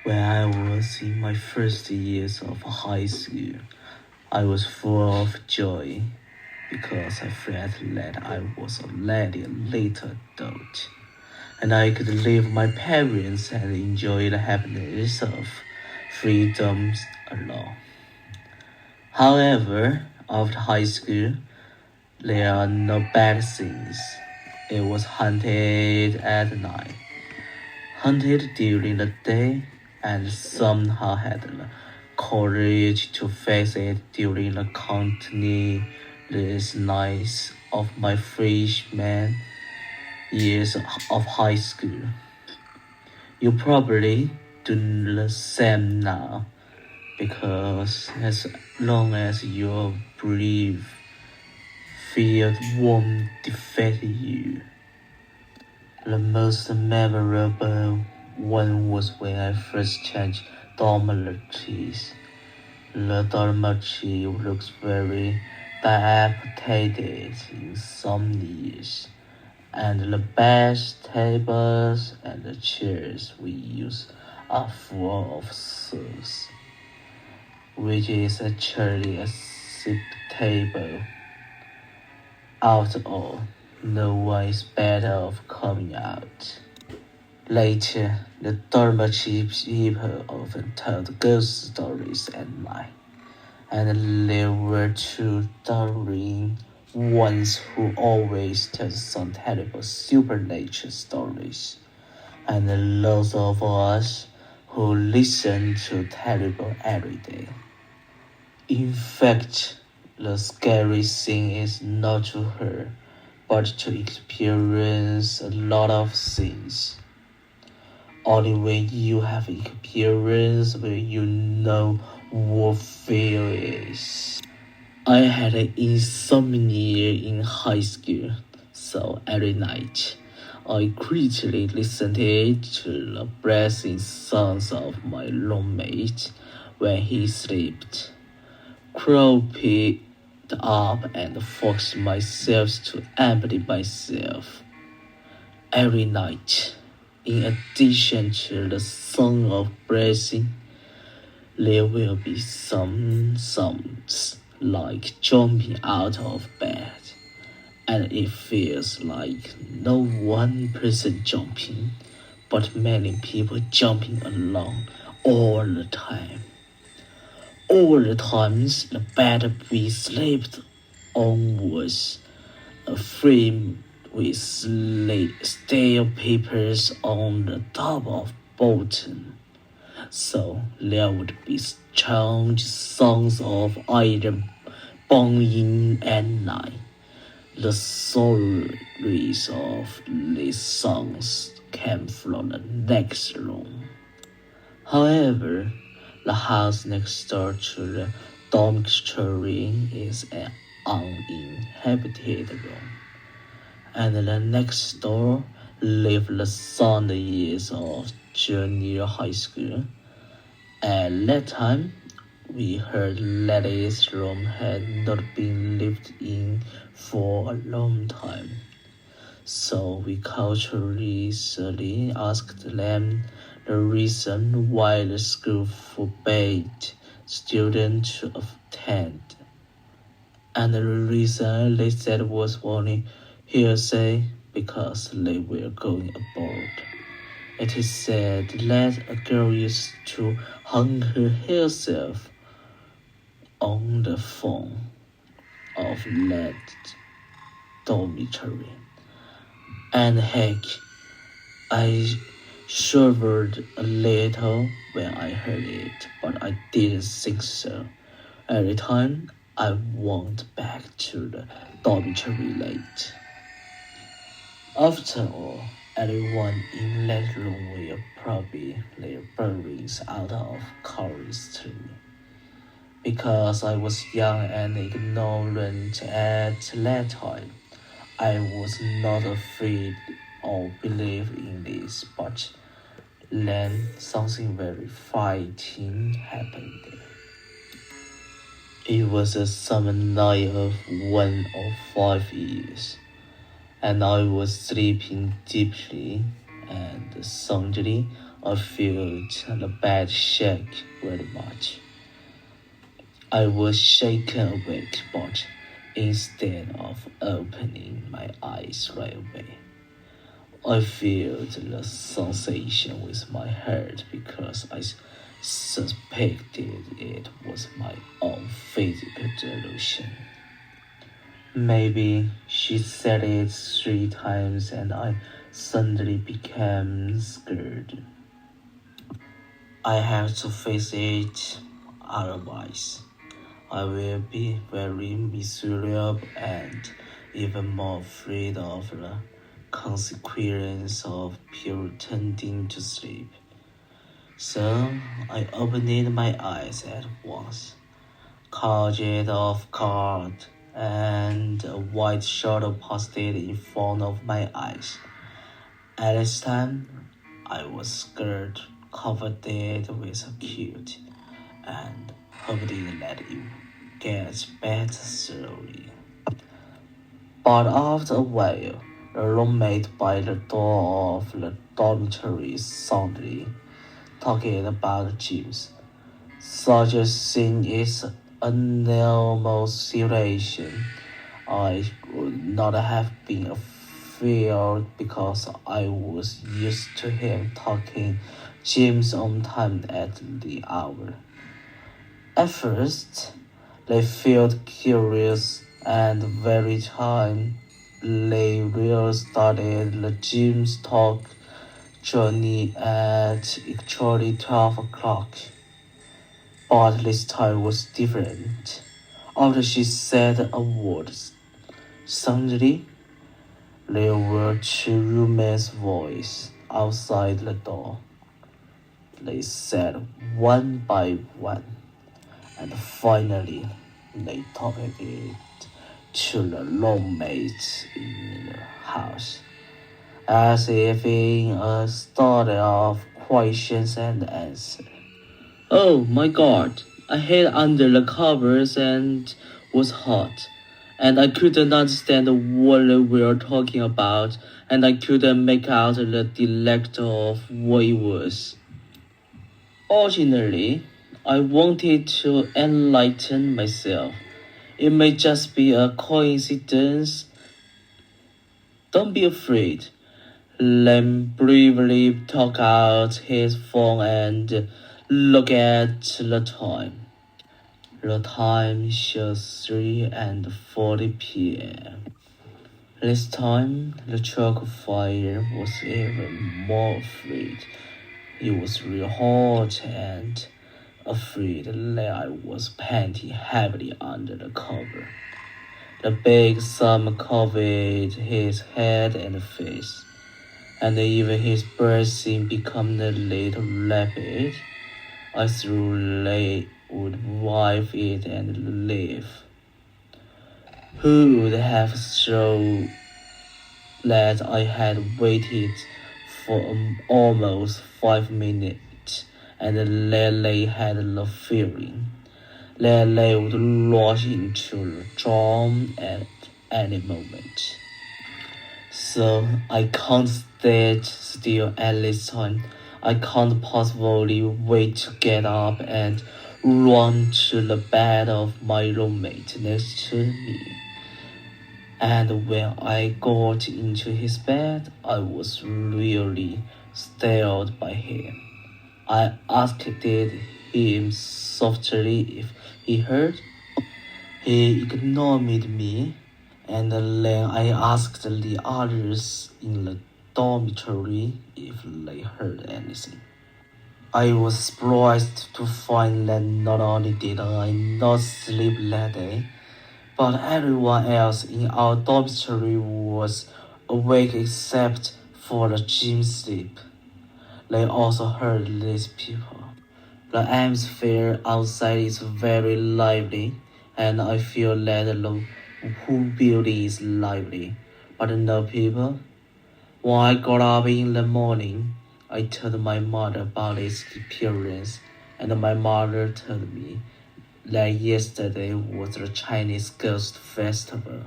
When I was in my first years of high school, I was full of joy because I felt that I was already a little adult and I could leave my parents and enjoy the happiness of freedom alone. However, after high school, there are no bad things. It was hunted at night, hunted during the day, and somehow had the courage to face it during the continuous nights of my freshman years of high school. You probably do the same now because as long as you breathe, fear won't defeat you. The most memorable one was when I first changed dormitories. The dormitory looks very dilapidated in some years, and the beds, tables, and the chairs we use are full of sauce, which is actually acceptable. After all, no one is better off coming out. Later, the dormitory people often told ghost stories at night, and there were two darling ones who always told some terrible supernatural stories, and lots of us who listened to terrible every day. In fact, the scary thing is not to hear, but to experience a lot of things. Only when you have experience will you know what fear is. I had an insomnia in high school, so every night I quietly listened to the breathing sounds of my roommate when he slept. Creeped up and forced myself to empty myself every night. In addition to the sound of breathing, there will be some sounds like jumping out of bed, and it feels like no one person jumping, but many people jumping along all the time. All the times the bed we slept on was a frame with stale papers on the top of bottom, so there would be strange sounds of iron banging at night. The stories of these sounds came from the next room. However, the house next door to the dormitory is an uninhabited room, and the next door lived the son years of junior high school. At that time, we heard that his room had not been lived in for a long time, so we cautiously asked them the reason why the school forbade students to attend. And the reason they said was only hearsay because they were going abroad. It is said that a girl used to hang herself on the phone of that dormitory. And heck, I shivered a little when I heard it, but I didn't think so. Every time I went back to the dormitory late. After all, everyone in that room will probably their brains out of courage too. Because I was young and ignorant at that time, I was not afraid or believe in this, but then something very frightening happened. It was a summer night of 1 or 5 years, and I was sleeping deeply, and suddenly I felt the bed shake very much. I was shaken awake, but instead of opening my eyes right away, I felt the sensation with my heart because I suspected it was my own physical delusion. Maybe she said it 3 times and I suddenly became scared. I have to face it, otherwise, I will be very miserable and even more afraid of the consequence of pretending to sleep. So I opened my eyes at once, caught it off guard, and a white shadow passed in front of my eyes. At this time, I was scared, covered with guilt, and hoping that it would get better slowly. But after a while, the roommate by the door of the dormitory suddenly talking about James. Such a thing is a normal situation. I would not have been afraid because I was used to him talking James on time at the hour. At first, they felt curious and very time they really started the James talk journey at actually 12 o'clock. But this time was different. After she said a word, suddenly there were two roommates' voices outside the door. They said one by one, and finally they talked it to the roommates in the house, as if in a story of questions and answers. Oh my god, I hid under the covers and was hot. And I couldn't understand what they were talking about, and I couldn't make out the dialect of what it was. Originally, I wanted to enlighten myself. It may just be a coincidence. Don't be afraid. Lem bravely took out his phone and looked at the time. The time shows 3:40 p.m. This time, the chalk fire was even more afraid. He was real hot and afraid that I was panting heavily under the cover. The big sun covered his head and face, and even his breath seemed become a little rapid. I threw they would wipe it and leave. Who would have thought that I had waited for almost 5 minutes and then they had the feeling that they would rush into the drum at any moment. So I can't stay still at this time. I can't possibly wait to get up and run to the bed of my roommate next to me. And when I got into his bed, I was really startled by him. I asked him softly if he heard. He ignored me, and then I asked the others in the dormitory if they heard anything. I was surprised to find that not only did I not sleep that day, but everyone else in our dormitory was awake except for the gym sleep. They also heard these people. The atmosphere outside is very lively, and I feel that the whole building is lively, but no people. When I got up in the morning, I told my mother about its appearance, and my mother told me that yesterday was the Chinese Ghost Festival.